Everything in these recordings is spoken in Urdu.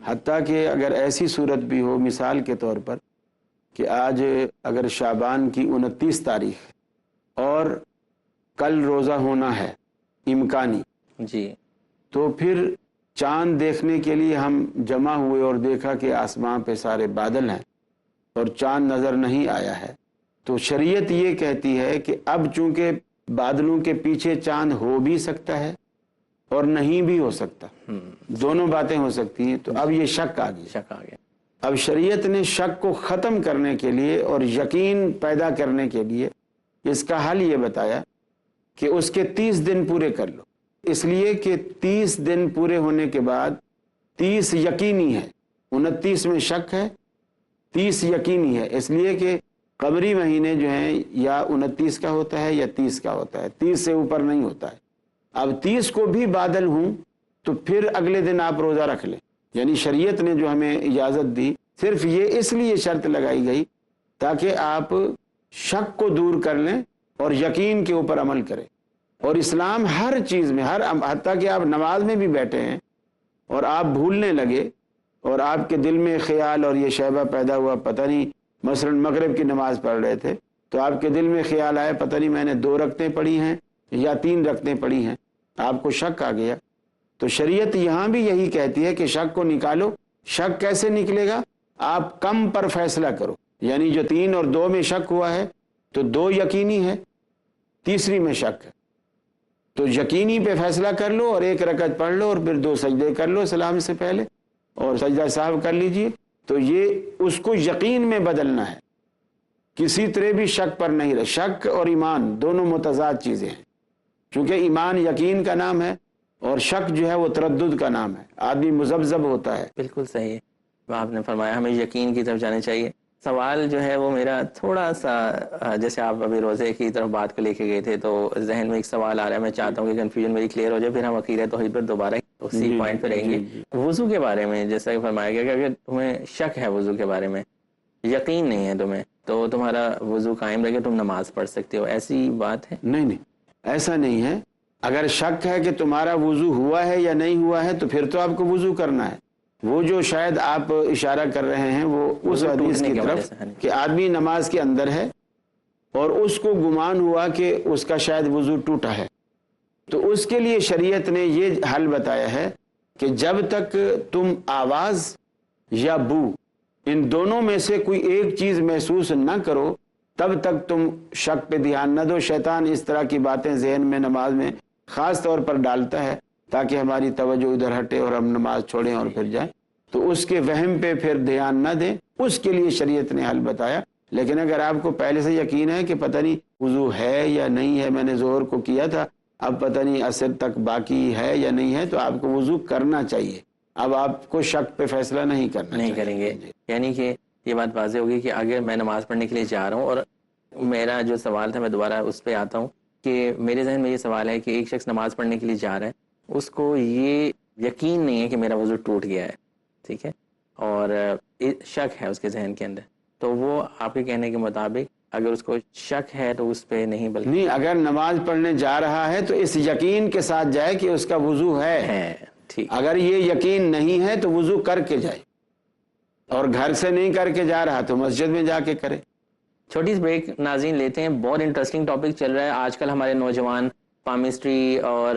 حتیٰ کہ اگر ایسی صورت بھی ہو مثال کے طور پر کہ آج اگر شعبان کی 29 تاریخ ہے اور کل روزہ ہونا ہے امکانی، جی، تو پھر چاند دیکھنے کے لیے ہم جمع ہوئے اور دیکھا کہ آسمان پہ سارے بادل ہیں اور چاند نظر نہیں آیا ہے، تو شریعت یہ کہتی ہے کہ اب چونکہ بادلوں کے پیچھے چاند ہو بھی سکتا ہے اور نہیں بھی ہو سکتا، دونوں باتیں ہو سکتی ہیں، تو اب یہ شک آ گئی۔ شک آ گیا۔ اب شریعت نے شک کو ختم کرنے کے لیے اور یقین پیدا کرنے کے لیے اس کا حل یہ بتایا کہ اس کے 30 دن پورے کر لو، اس لیے کہ 30 دن پورے ہونے کے بعد 30 یقینی ہے، 29 میں شک ہے، 30 یقینی ہے، اس لیے کہ قمری مہینے جو ہیں یا 29 کا ہوتا ہے یا 30 کا ہوتا ہے، 30 سے اوپر نہیں ہوتا ہے۔ اب 30 کو بھی بادل ہوں تو پھر اگلے دن آپ روزہ رکھ لیں، یعنی شریعت نے جو ہمیں اجازت دی صرف یہ اس لیے شرط لگائی گئی تاکہ آپ شک کو دور کر لیں اور یقین کے اوپر عمل کریں۔ اور اسلام ہر چیز میں، حتیٰ کہ آپ نماز میں بھی بیٹھے ہیں اور آپ بھولنے لگے اور آپ کے دل میں خیال اور یہ شیبہ پیدا ہوا، پتہ نہیں مثلا مغرب کی نماز پڑھ رہے تھے تو آپ کے دل میں خیال آیا پتہ نہیں میں نے 2 رکعتیں پڑھی ہیں یا 3 رکعتیں پڑھی ہیں، آپ کو شک آ گیا، تو شریعت یہاں بھی یہی کہتی ہے کہ شک کو نکالو۔ شک کیسے نکلے گا؟ آپ کم پر فیصلہ کرو، یعنی جو 3 اور 2 میں شک ہوا ہے تو 2 یقینی ہے، تیسری میں شک ہے، تو یقینی پہ فیصلہ کر لو اور 1 رکعت پڑھ لو اور پھر 2 سجدے کر لو سلام سے پہلے اور سجدہ سہو کر لیجئے، تو یہ اس کو یقین میں بدلنا ہے، کسی طرح بھی شک پر نہیں رہے۔ شک اور ایمان دونوں متضاد چیزیں ہیں، چونکہ ایمان یقین کا نام ہے اور شک جو ہے وہ تردد کا نام ہے، آدمی مذبذب ہوتا ہے۔ بالکل صحیح ہے، آپ نے فرمایا ہمیں یقین کی طرف جانا چاہیے۔ سوال جو ہے وہ میرا تھوڑا سا، جیسے آپ ابھی روزے کی طرف بات کو لے کے گئے تھے تو ذہن میں ایک سوال آ رہا ہے، میں چاہتا ہوں کہ کنفیوژن میری کلیئر ہو جائے، پھر ہم عقیدہ توحید پر دوبارہ اسی پوائنٹ پہ رہیں گے۔ وضو کے بارے میں جیسا کہ فرمایا گیا کہ اگر تمہیں شک ہے وضو کے بارے میں، یقین نہیں ہے تمہیں، تو تمہارا وضو قائم رہے گا، تم نماز پڑھ سکتے ہو، ایسی بات ہے؟ نہیں، ایسا نہیں ہے۔ اگر شک ہے کہ تمہارا وضو ہوا ہے یا نہیں ہوا ہے تو پھر تو آپ کو وضو کرنا ہے۔ وہ جو شاید آپ اشارہ کر رہے ہیں وہ اس حدیث کی طرف کہ آدمی نماز کے اندر ہے اور اس کو گمان ہوا کہ اس کا شاید وضو ٹوٹا ہے، تو اس کے لیے شریعت نے یہ حل بتایا ہے کہ جب تک تم آواز یا بو ان دونوں میں سے کوئی ایک چیز محسوس نہ کرو تب تک تم شک پہ دھیان نہ دو۔ شیطان اس طرح کی باتیں ذہن میں نماز میں خاص طور پر ڈالتا ہے تاکہ ہماری توجہ ادھر ہٹے اور ہم نماز چھوڑیں اور پھر جائیں، تو اس کے وہم پہ پھر دھیان نہ دیں، اس کے لیے شریعت نے حل بتایا۔ لیکن اگر آپ کو پہلے سے یقین ہے کہ پتہ نہیں وضو ہے یا نہیں ہے، میں نے ظہر کو کیا تھا اب پتہ نہیں عصر تک باقی ہے یا نہیں ہے، تو آپ کو وضو کرنا چاہیے، اب آپ کو شک پہ فیصلہ نہیں کریں گے۔ یعنی کہ یہ بات واضح ہوگی کہ اگر میں نماز پڑھنے کے لیے جا رہا ہوں، اور میرا جو سوال تھا میں دوبارہ اس پہ آتا ہوں کہ میرے ذہن میں یہ سوال ہے کہ ایک شخص نماز پڑھنے کے لیے جا رہا ہے، اس کو یہ یقین نہیں ہے کہ میرا وضو ٹوٹ گیا ہے، ٹھیک ہے، اور شک ہے اس کے ذہن کے اندر، تو وہ آپ کے کہنے کے مطابق اگر اس کو شک ہے تو اس پہ نہیں، اگر نماز پڑھنے جا رہا ہے تو اس یقین کے ساتھ جائے کہ اس کا وضو ہے، ٹھیک۔ اگر یہ یقین نہیں ہے تو وضو کر کے جائے، اور گھر سے نہیں کر کے جا رہا تو مسجد میں جا کے کرے۔ چھوٹی سی بریک ناظرین لیتے ہیں، بہت انٹرسٹنگ ٹاپک چل رہا ہے آج کل۔ ہمارے نوجوان پامسٹری اور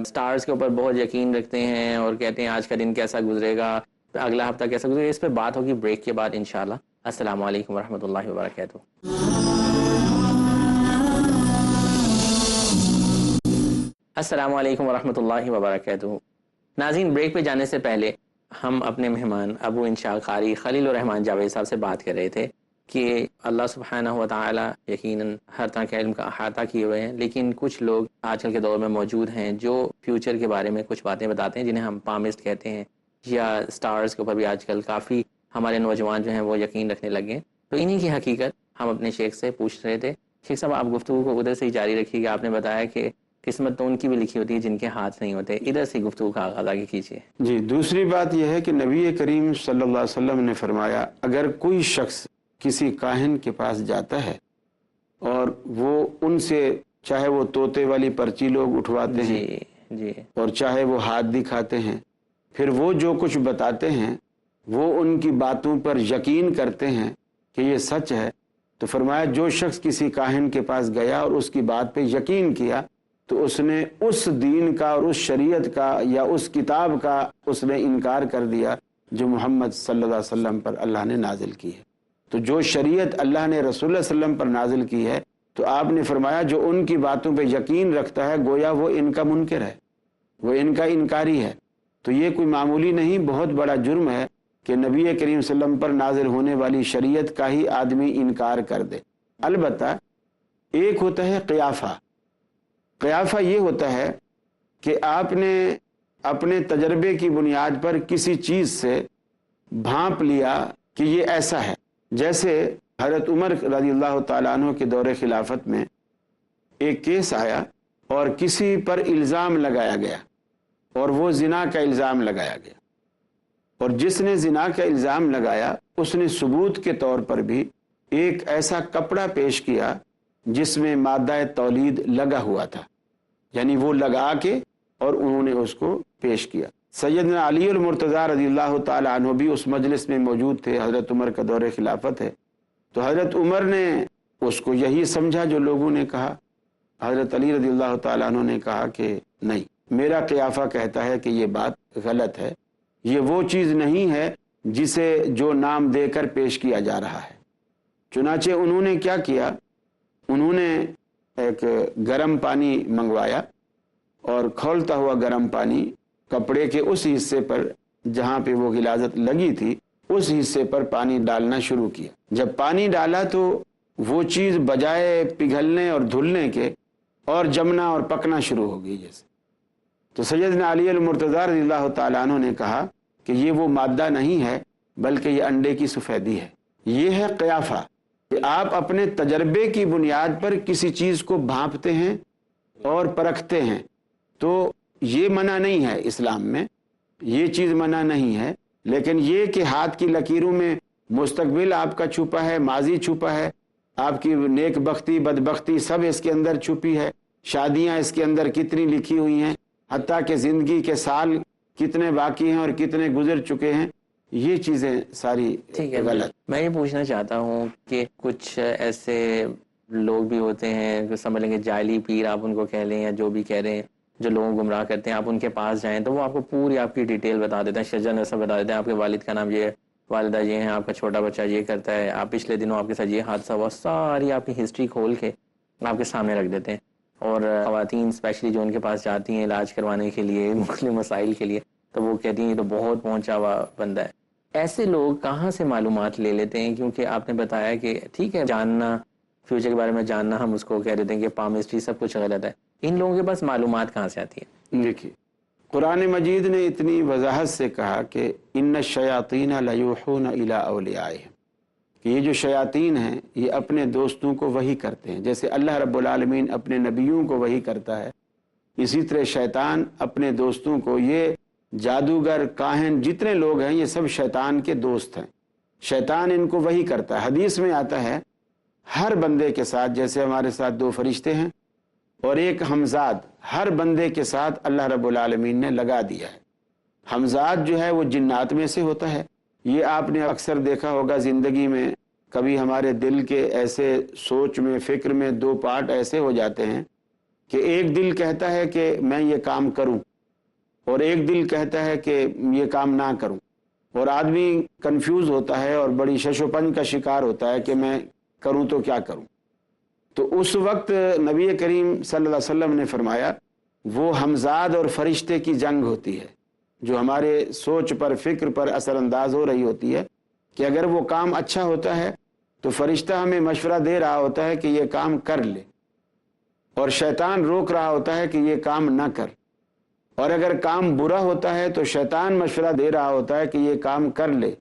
سٹارز کے اوپر بہت یقین رکھتے ہیں اور کہتے ہیں آج کا دن کیسا گزرے گا، اگلا ہفتہ کیسا گزرے گا، اس پہ بات ہوگی بریک کے بعد انشاءاللہ۔ السلام علیکم ورحمۃ اللہ وبرکاتہ۔ السلام علیکم ورحمۃ اللہ وبرکاتہ۔ ناظرین، بریک پہ جانے سے پہلے ہم اپنے مہمان ابو انشاء قاری خلیل الرحمان جاوید صاحب سے بات کر رہے تھے کہ اللہ سبحانہ و تعالی یقیناً ہر طرح کے علم کا احاطہ کیے ہوئے ہیں، لیکن کچھ لوگ آج کل کے دور میں موجود ہیں جو فیوچر کے بارے میں کچھ باتیں بتاتے ہیں جنہیں ہم پامسٹ کہتے ہیں، یا سٹارز کے اوپر بھی آج کل کافی ہمارے نوجوان جو ہیں وہ یقین رکھنے لگے ہیں۔ تو انہی کی حقیقت ہم اپنے شیخ سے پوچھ رہے تھے۔ شیخ صاحب، آپ گفتگو کو ادھر سے ہی جاری رکھیے گا، آپ نے بتایا کہ قسمت تو ان کی بھی لکھی ہوتی ہے جن کے ہاتھ نہیں ہوتے، ادھر سے گفتگو کا آغاز آگے کیجیے۔ جی، دوسری بات یہ ہے کہ نبی کریم صلی اللہ علیہ وسلم نے فرمایا اگر کوئی شخص کسی کاہن کے پاس جاتا ہے اور وہ ان سے چاہے وہ طوطے والی پرچی لوگ اٹھواتے ہیں جی اور چاہے وہ ہاتھ دکھاتے ہیں، پھر وہ جو کچھ بتاتے ہیں وہ ان کی باتوں پر یقین کرتے ہیں کہ یہ سچ ہے، تو فرمایا جو شخص کسی کاہن کے پاس گیا اور اس کی بات پہ یقین کیا تو اس نے اس دین کا اور اس شریعت کا یا اس کتاب کا اس نے انکار کر دیا جو محمد صلی اللہ علیہ وسلم پر اللہ نے نازل کی ہے۔ تو جو شریعت اللہ نے رسول اللہ صلی اللہ علیہ وسلم پر نازل کی ہے، تو آپ نے فرمایا جو ان کی باتوں پہ یقین رکھتا ہے گویا وہ ان کا منکر ہے، وہ ان کا انکاری ہے۔ تو یہ کوئی معمولی نہیں، بہت بڑا جرم ہے کہ نبی کریم صلی اللہ علیہ وسلم پر نازل ہونے والی شریعت کا ہی آدمی انکار کر دے۔ البتہ ایک ہوتا ہے قیافہ۔ قیافہ یہ ہوتا ہے کہ آپ نے اپنے تجربے کی بنیاد پر کسی چیز سے بھانپ لیا کہ یہ ایسا ہے۔ جیسے حضرت عمر رضی اللہ تعالیٰ عنہ کے دور خلافت میں ایک کیس آیا اور کسی پر الزام لگایا گیا اور وہ زنا کا الزام لگایا گیا، اور جس نے زنا کا الزام لگایا اس نے ثبوت کے طور پر بھی ایک ایسا کپڑا پیش کیا جس میں مادہ تولید لگا ہوا تھا، یعنی وہ لگا کے اور انہوں نے اس کو پیش کیا۔ سیدنا علی المرتضیٰ رضی اللہ تعالیٰ عنہ بھی اس مجلس میں موجود تھے، حضرت عمر کا دور خلافت ہے۔ تو حضرت عمر نے اس کو یہی سمجھا جو لوگوں نے کہا، حضرت علی رضی اللہ تعالیٰ عنہ نے کہا کہ نہیں، میرا قیافہ کہتا ہے کہ یہ بات غلط ہے، یہ وہ چیز نہیں ہے جسے جو نام دے کر پیش کیا جا رہا ہے۔ چنانچہ انہوں نے کیا کیا، انہوں نے ایک گرم پانی منگوایا اور کھولتا ہوا گرم پانی کپڑے کے اس حصے پر جہاں پہ وہ غلاظت لگی تھی اس حصے پر پانی ڈالنا شروع کیا۔ جب پانی ڈالا تو وہ چیز بجائے پگھلنے اور دھلنے کے اور جمنا اور پکنا شروع ہو گئی جیسے۔ تو سیدنا علی المرتضیٰ رضی اللہ تعالیٰ عنہ نے کہا کہ یہ وہ مادہ نہیں ہے بلکہ یہ انڈے کی سفیدی ہے۔ یہ ہے قیافہ، کہ آپ اپنے تجربے کی بنیاد پر کسی چیز کو بھانپتے ہیں اور پرکھتے ہیں۔ تو یہ منع نہیں ہے اسلام میں، یہ چیز منع نہیں ہے، لیکن یہ کہ ہاتھ کی لکیروں میں مستقبل آپ کا چھپا ہے، ماضی چھپا ہے، آپ کی نیک بختی بدبختی سب اس کے اندر چھپی ہے، شادیاں اس کے اندر کتنی لکھی ہوئی ہیں، حتیٰ کہ زندگی کے سال کتنے باقی ہیں اور کتنے گزر چکے ہیں، یہ چیزیں ساری غلط۔ میں یہ پوچھنا چاہتا ہوں کہ کچھ ایسے لوگ بھی ہوتے ہیں، سمجھ لیں گے جعلی پیر آپ ان کو کہہ لیں یا جو بھی کہہ رہے ہیں، جو لوگوں کو گمراہ کرتے ہیں، آپ ان کے پاس جائیں تو وہ آپ کو پوری آپ کی ڈیٹیل بتا دیتے ہیں، شجر نسب بتا دیتے ہیں، آپ کے والد کا نام یہ ہے، والدہ یہ ہیں، آپ کا چھوٹا بچہ یہ کرتا ہے، آپ پچھلے دنوں آپ کے ساتھ یہ حادثہ ہوا، ساری آپ کی ہسٹری کھول کے آپ کے سامنے رکھ دیتے ہیں۔ اور خواتین اسپیشلی جو ان کے پاس جاتی ہیں علاج کروانے کے لیے مختلف مسائل کے لیے، تو وہ کہتی ہیں یہ تو بہت پہنچا ہوا بندہ ہے۔ ایسے لوگ کہاں سے معلومات لے لیتے ہیں؟ کیونکہ آپ نے بتایا کہ ٹھیک ہے جاننا، فیوچر کے بارے میں جاننا، ہم اس کو کہہ دیتے ہیں کہ پامسٹری سب کچھ غلط ہے، ان لوگوں کے پاس معلومات کہاں سے آتی ہے؟ دیکھیے قرآن مجید نے اتنی وضاحت سے کہا کہ ان الشیاطین لیوحون الی اولیائہم، کہ یہ جو شیاطین ہیں یہ اپنے دوستوں کو وحی کرتے ہیں، جیسے اللہ رب العالمین اپنے نبیوں کو وحی کرتا ہے، اسی طرح شیطان اپنے دوستوں کو، یہ جادوگر کاہن جتنے لوگ ہیں یہ سب شیطان کے دوست ہیں، شیطان ان کو وحی کرتا ہے۔ حدیث میں آتا ہے ہر بندے کے ساتھ، جیسے ہمارے ساتھ 2 فرشتے ہیں اور ایک حمزاد، ہر بندے کے ساتھ اللہ رب العالمین نے لگا دیا ہے۔ حمزاد جو ہے وہ جنات میں سے ہوتا ہے، یہ آپ نے اکثر دیکھا ہوگا زندگی میں، کبھی ہمارے دل کے ایسے سوچ میں فکر میں 2 پارٹ ایسے ہو جاتے ہیں کہ ایک دل کہتا ہے کہ میں یہ کام کروں اور ایک دل کہتا ہے کہ یہ کام نہ کروں، اور آدمی کنفیوز ہوتا ہے اور بڑی شش و پنج کا شکار ہوتا ہے کہ میں کروں تو کیا کروں۔ تو اس وقت نبی کریم صلی اللہ علیہ وسلم نے فرمایا وہ حمزاد اور فرشتے کی جنگ ہوتی ہے جو ہمارے سوچ پر فکر پر اثر انداز ہو رہی ہوتی ہے، کہ اگر وہ کام اچھا ہوتا ہے تو فرشتہ ہمیں مشورہ دے رہا ہوتا ہے کہ یہ کام کر لے، اور شیطان روک رہا ہوتا ہے کہ یہ کام نہ کر، اور اگر کام برا ہوتا ہے تو شیطان مشورہ دے رہا ہوتا ہے کہ یہ کام کر لے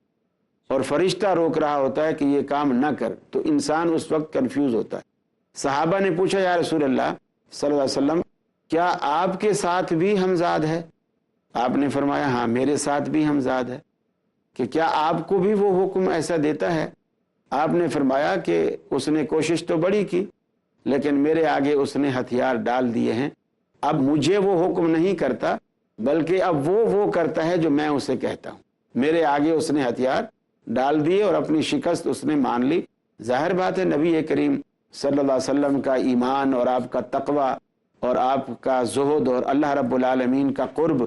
اور فرشتہ روک رہا ہوتا ہے کہ یہ کام نہ کر، تو انسان اس وقت کنفیوز ہوتا ہے۔ صحابہ نے پوچھا یا رسول اللہ صلی اللہ علیہ وسلم کیا آپ کے ساتھ بھی حمزاد ہے؟ آپ نے فرمایا ہاں میرے ساتھ بھی حمزاد ہے۔ کہ کیا آپ کو بھی وہ حکم ایسا دیتا ہے؟ آپ نے فرمایا کہ اس نے کوشش تو بڑی کی لیکن میرے آگے اس نے ہتھیار ڈال دیے ہیں، اب مجھے وہ حکم نہیں کرتا بلکہ اب وہ کرتا ہے جو میں اسے کہتا ہوں۔ میرے آگے اس نے ہتھیار ڈال دیے اور اپنی شکست اس نے مان لی۔ ظاہر بات ہے نبی کریم صلی اللہ علیہ وسلم کا ایمان اور آپ کا تقوی اور آپ کا زہد اور اللہ رب العالمین کا قرب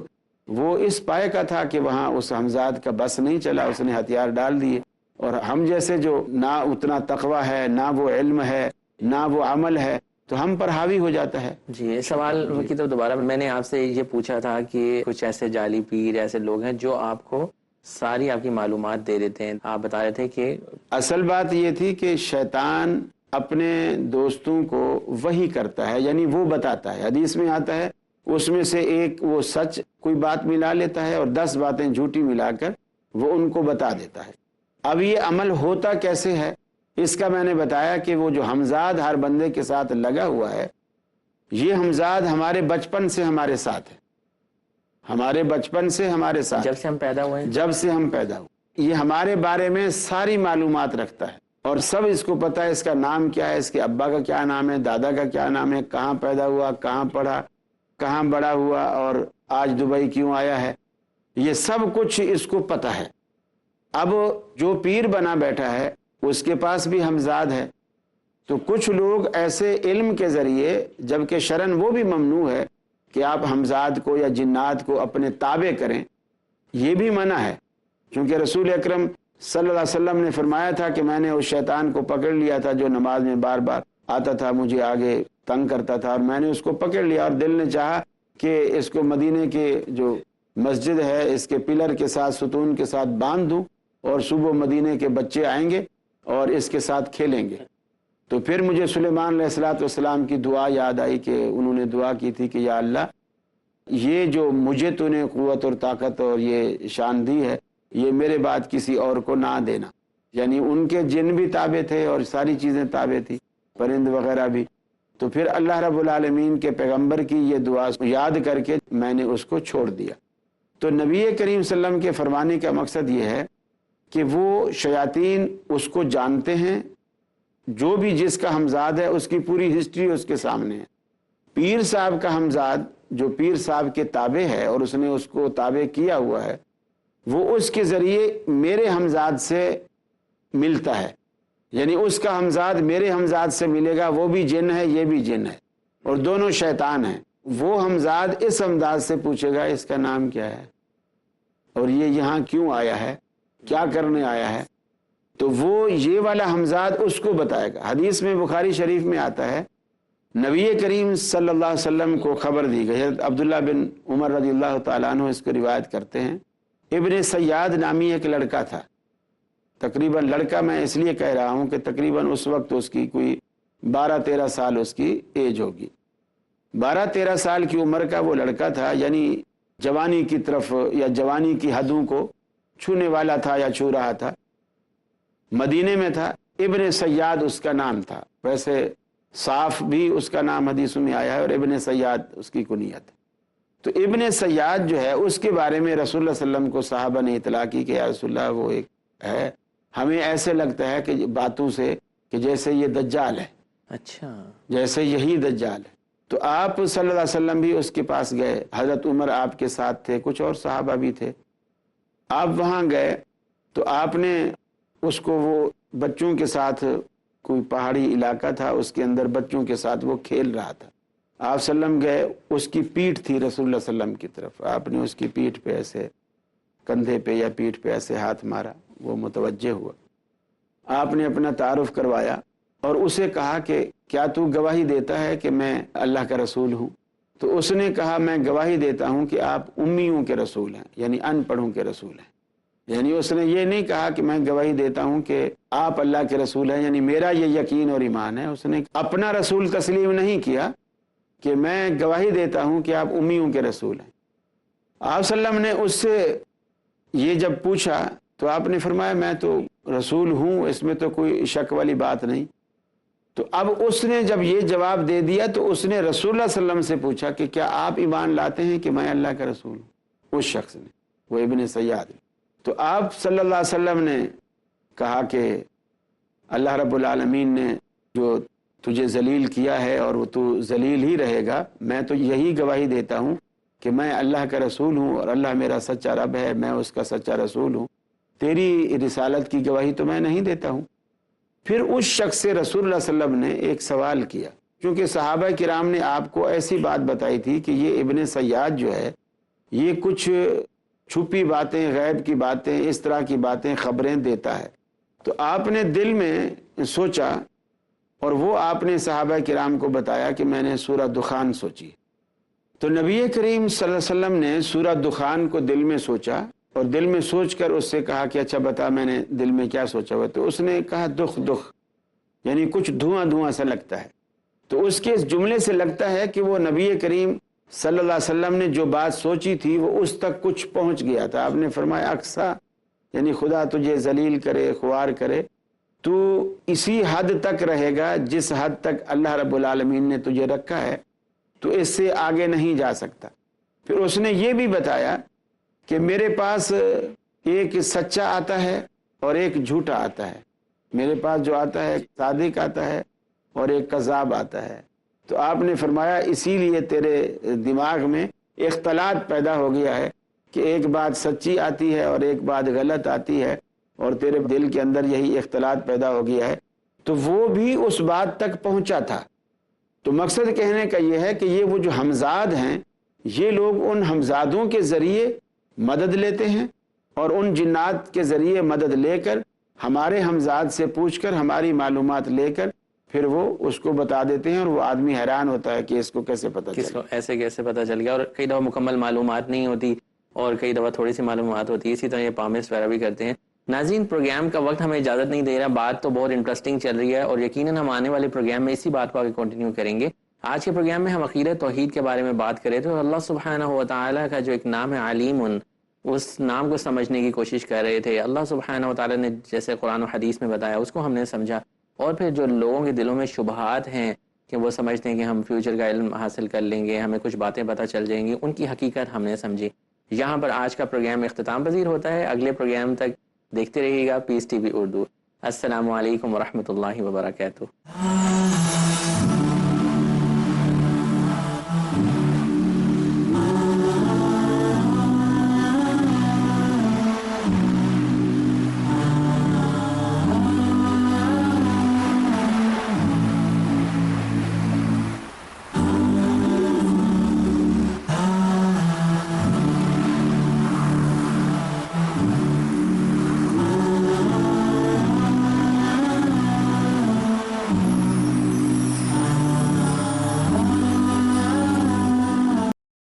وہ اس پائے کا تھا کہ وہاں اس حمزاد کا بس نہیں چلا، اس نے ہتھیار ڈال دیے۔ اور ہم جیسے جو نہ اتنا تقوی ہے، نہ وہ علم ہے، نہ وہ عمل ہے، تو ہم پر حاوی ہو جاتا ہے۔ جی سوال کی طرف دوبارہ، میں نے آپ سے یہ پوچھا تھا کہ کچھ ایسے جعلی پیر ایسے لوگ ہیں جو آپ کو ساری آپ کی معلومات دے دیتے ہیں، آپ بتا رہے تھے کہ اصل بات یہ تھی کہ شیطان اپنے دوستوں کو وحی کرتا ہے، یعنی وہ بتاتا ہے، حدیث میں آتا ہے اس میں سے ایک وہ سچ کوئی بات ملا لیتا ہے اور 10 باتیں جھوٹی ملا کر وہ ان کو بتا دیتا ہے۔ اب یہ عمل ہوتا کیسے ہے اس کا میں نے بتایا کہ وہ جو حمزاد ہر بندے کے ساتھ لگا ہوا ہے، یہ حمزاد ہمارے بچپن سے ہمارے ساتھ ہے، ہمارے بچپن سے ہمارے ساتھ، جب سے ہم پیدا ہوئے ہیں، جب سے ہم پیدا ہوئے، یہ ہمارے بارے میں ساری معلومات رکھتا ہے اور سب اس کو پتہ ہے، اس کا نام کیا ہے، اس کے ابا کا کیا نام ہے، دادا کا کیا نام ہے، کہاں پیدا ہوا، کہاں پڑھا، کہاں بڑا ہوا اور آج دبئی کیوں آیا ہے، یہ سب کچھ اس کو پتہ ہے۔ اب جو پیر بنا بیٹھا ہے اس کے پاس بھی حمزاد ہے، تو کچھ لوگ ایسے علم کے ذریعے، جبکہ شرعاً وہ بھی ممنوع ہے کہ آپ حمزاد کو یا جنات کو اپنے تابع کریں، یہ بھی منع ہے، کیونکہ رسول اکرم صلی اللہ علیہ وسلم نے فرمایا تھا کہ میں نے اس شیطان کو پکڑ لیا تھا جو نماز میں بار بار آتا تھا، مجھے آگے تنگ کرتا تھا، اور میں نے اس کو پکڑ لیا اور دل نے چاہا کہ اس کو مدینے کے جو مسجد ہے اس کے پلر کے ساتھ ستون کے ساتھ باندھ دوں اور صبح مدینے کے بچے آئیں گے اور اس کے ساتھ کھیلیں گے۔ تو پھر مجھے سلیمان علیہ السلام کی دعا یاد آئی کہ انہوں نے دعا کی تھی کہ یا اللہ یہ جو مجھے تو نے قوت اور طاقت اور یہ شان دی ہے، یہ میرے بعد کسی اور کو نہ دینا، یعنی ان کے جن بھی تابع تھے اور ساری چیزیں تابع تھی، پرند وغیرہ بھی۔ تو پھر اللہ رب العالمین کے پیغمبر کی یہ دعا یاد کر کے میں نے اس کو چھوڑ دیا۔ تو نبی کریم صلی اللہ علیہ وسلم کے فرمانے کا مقصد یہ ہے کہ وہ شیاطین اس کو جانتے ہیں، جو بھی جس کا حمزاد ہے اس کی پوری ہسٹری اس کے سامنے ہے۔ پیر صاحب کا حمزاد جو پیر صاحب کے تابع ہے اور اس نے اس کو تابع کیا ہوا ہے، وہ اس کے ذریعے میرے حمزاد سے ملتا ہے، یعنی اس کا حمزاد میرے حمزاد سے ملے گا، وہ بھی جن ہے یہ بھی جن ہے اور دونوں شیطان ہیں۔ وہ حمزاد اس حمزاد سے پوچھے گا اس کا نام کیا ہے اور یہ یہاں کیوں آیا ہے، کیا کرنے آیا ہے، تو وہ یہ والا حمزاد اس کو بتائے گا۔ حدیث میں بخاری شریف میں آتا ہے نبی کریم صلی اللہ علیہ وسلم کو خبر دی گئی، حضرت عبداللہ بن عمر رضی اللہ تعالیٰ عنہ اس کو روایت کرتے ہیں، ابن سیاد نامی ایک لڑکا تھا، تقریباً لڑکا میں اس لیے کہہ رہا ہوں کہ تقریباً اس وقت اس کی کوئی 12-13 سال اس کی ایج ہوگی، 12-13 سال کی عمر کا وہ لڑکا تھا، یعنی جوانی کی طرف یا جوانی کی حدوں کو چھونے والا تھا یا چھو رہا تھا، مدینے میں تھا، ابن سیاد اس کا نام تھا، ویسے صاف بھی اس کا نام حدیث میں آیا ہے اور ابن سیاد اس کی کنیت۔ تو ابن سیاد جو ہے اس کے بارے میں رسول اللہ صلی اللہ علیہ وسلم کو صحابہ نے اطلاع کی کہ یا رسول اللہ وہ ایک ہے، ہمیں ایسے لگتا ہے کہ باتوں سے کہ جیسے یہ دجال ہے، اچھا جیسے یہی دجال ہے۔ تو آپ صلی اللہ علیہ وسلم بھی اس کے پاس گئے، حضرت عمر آپ کے ساتھ تھے، کچھ اور صحابہ بھی تھے، آپ وہاں گئے تو آپ نے اس کو، وہ بچوں کے ساتھ، کوئی پہاڑی علاقہ تھا اس کے اندر بچوں کے ساتھ وہ کھیل رہا تھا، آپ صلی اللہ علیہ وسلم گئے، اس کی پیٹھ تھی رسول اللہ صلی اللہ علیہ وسلم کی طرف، آپ نے اس کی پیٹھ پہ ایسے، کندھے پہ یا پیٹھ پہ ایسے ہاتھ مارا، وہ متوجہ ہوا، آپ نے اپنا تعارف کروایا اور اسے کہا کہ کیا تو گواہی دیتا ہے کہ میں اللہ کا رسول ہوں؟ تو اس نے کہا میں گواہی دیتا ہوں کہ آپ امیوں کے رسول ہیں، یعنی ان پڑھوں کے رسول ہیں، یعنی اس نے یہ نہیں کہا کہ میں گواہی دیتا ہوں کہ آپ اللہ کے رسول ہیں، یعنی میرا یہ یقین اور ایمان ہے، اس نے اپنا رسول تسلیم نہیں کیا کہ میں گواہی دیتا ہوں کہ آپ امیوں کے رسول ہیں۔ آپ صلی اللہ علیہ وسلم نے اس سے یہ جب پوچھا تو آپ نے فرمایا میں تو رسول ہوں، اس میں تو کوئی شک والی بات نہیں۔ تو اب اس نے جب یہ جواب دے دیا تو اس نے رسول اللہ صلی اللہ علیہ وسلم سے پوچھا کہ کیا آپ ایمان لاتے ہیں کہ میں اللہ کا رسول ہوں؟ اس شخص نے، وہ ابن سیاد نے۔ تو آپ صلی اللہ علیہ وسلم نے کہا کہ اللہ رب العالمین نے جو تجھے ذلیل کیا ہے اور وہ تو ذلیل ہی رہے گا، میں تو یہی گواہی دیتا ہوں کہ میں اللہ کا رسول ہوں اور اللہ میرا سچا رب ہے، میں اس کا سچا رسول ہوں، تیری رسالت کی گواہی تو میں نہیں دیتا ہوں۔ پھر اس شخص سے رسول اللہ صلی اللہ علیہ وسلم نے ایک سوال کیا، کیونکہ صحابہ کرام نے آپ کو ایسی بات بتائی تھی کہ یہ ابن سیاد جو ہے یہ کچھ چھپی باتیں، غیب کی باتیں، اس طرح کی باتیں، خبریں دیتا ہے۔ تو آپ نے دل میں سوچا اور وہ آپ نے صحابہ کرام کو بتایا کہ میں نے سورہ دخان سوچی۔ تو نبی کریم صلی اللہ علیہ وسلم نے سورہ دخان کو دل میں سوچا اور دل میں سوچ کر اس سے کہا کہ اچھا بتا میں نے دل میں کیا سوچا ہوا۔ تو اس نے کہا دخ دخ، یعنی کچھ دھواں دھواں سا لگتا ہے۔ تو اس کے اس جملے سے لگتا ہے کہ وہ نبی کریم صلی اللہ علیہ وسلم نے جو بات سوچی تھی وہ اس تک کچھ پہنچ گیا تھا۔ آپ نے فرمایا اقصا، یعنی خدا تجھے ذلیل کرے، خوار کرے، تو اسی حد تک رہے گا جس حد تک اللہ رب العالمین نے تجھے رکھا ہے، تو اس سے آگے نہیں جا سکتا۔ پھر اس نے یہ بھی بتایا کہ میرے پاس ایک سچا آتا ہے اور ایک جھوٹا آتا ہے، میرے پاس جو آتا ہے صادق آتا ہے اور ایک کذاب آتا ہے۔ تو آپ نے فرمایا اسی لیے تیرے دماغ میں اختلاط پیدا ہو گیا ہے کہ ایک بات سچی آتی ہے اور ایک بات غلط آتی ہے، اور تیرے دل کے اندر یہی اختلاط پیدا ہو گیا ہے۔ تو وہ بھی اس بات تک پہنچا تھا۔ تو مقصد کہنے کا یہ ہے کہ یہ وہ جو ہمزاد ہیں، یہ لوگ ان ہمزادوں کے ذریعے مدد لیتے ہیں، اور ان جنات کے ذریعے مدد لے کر ہمارے ہمزاد سے پوچھ کر ہماری معلومات لے کر پھر وہ اس کو بتا دیتے ہیں، اور وہ آدمی حیران ہوتا ہے کہ اس کو کیسے پتہ چلا، کس کو ایسے کیسے پتہ چل گیا۔ اور کئی دفعہ مکمل معلومات نہیں ہوتی اور کئی دفعہ تھوڑی سی معلومات ہوتی ہے۔ اسی طرح یہ پامس وغیرہ بھی کرتے ہیں۔ ناظرین، پروگرام کا وقت ہمیں اجازت نہیں دے رہا، بات تو بہت انٹرسٹنگ چل رہی ہے اور یقیناً ہم آنے والے پروگرام میں اسی بات کو آگے کنٹینیو کریں گے۔ آج کے پروگرام میں ہم عقیدہ توحید کے بارے میں بات کرے تھے، اور اللہ سبحانہ و تعالیٰ کا جو ایک نام ہے علیم، اس نام کو سمجھنے کی کوشش کر رہے تھے۔ اللہ سبحانہ و تعالیٰ نے جیسے قرآن و حدیث میں بتایا اس کو ہم نے سمجھا، اور پھر جو لوگوں کے دلوں میں شبہات ہیں کہ وہ سمجھتے ہیں کہ ہم فیوچر کا علم حاصل کر لیں گے، ہمیں کچھ باتیں پتہ چل جائیں گی، ان کی حقیقت ہم نے سمجھی۔ یہاں پر آج کا پروگرام اختتام پذیر ہوتا ہے۔ اگلے پروگرام تک دیکھتے رہیے گا پیس ٹی وی اردو۔ السلام علیکم ورحمۃ اللہ وبرکاتہ۔